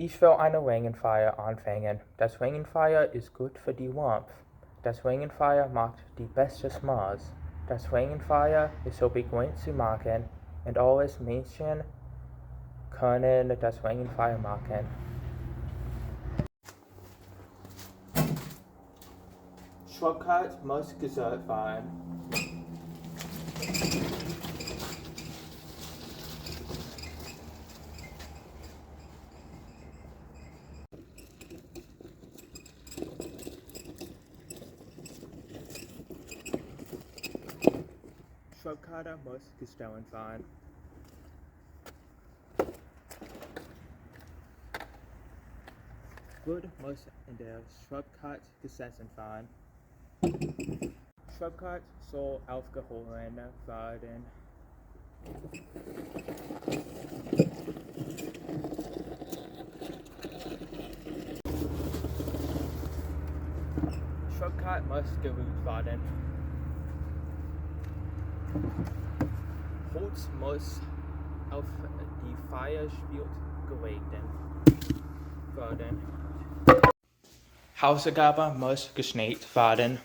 Ich will eine Regenfeier anfangen. Das Regenfeuer ist gut für die Warmth. Das Regenfeuer macht die beste Schmaus. Das Regenfeuer ist so bequem zu machen und alles Menschen können das Regenfeuer machen. Schubkarre muss gesägt werden. Schubkarre muss gestohlen werden. Wood muss in der Schubkarre gesessen werden. Schubkarre soll aufgehoben werden. Schubkarre muss geruht werden. Holz muss auf die Feuerspült gelegt werden. Hausaufgabe muss geschneit werden.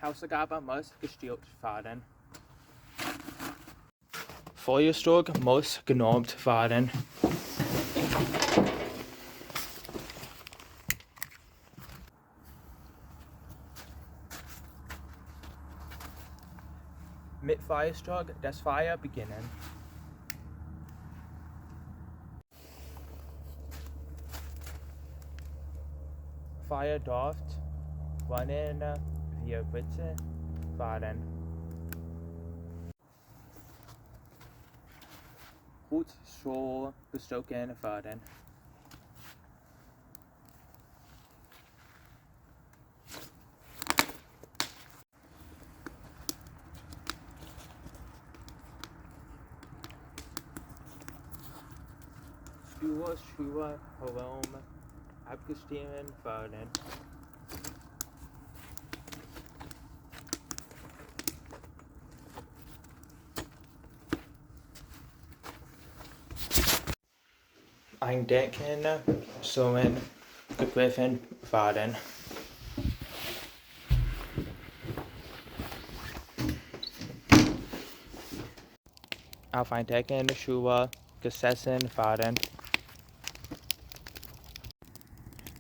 Hausaufgabe muss gestillt werden. Feuerzeug muss genormt werden. Mit Feuerzeug das Feuer beginnen. Feuer darf wann wir bitte werden. Gut soll gestoken werden. Schuhe herum abgestimmt werden. Ein Decken sollen gegriffen werden. Auf ein Decken Schuhe gesessen werden.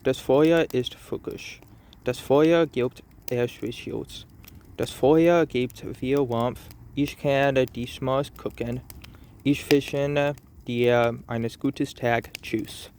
Das Feuer ist frisch. Das Feuer gibt Erschwitz. Das Feuer gibt viel Warmth. Ich kann diesmal gucken. Ich wünsche dir einen guten Tag. Tschüss.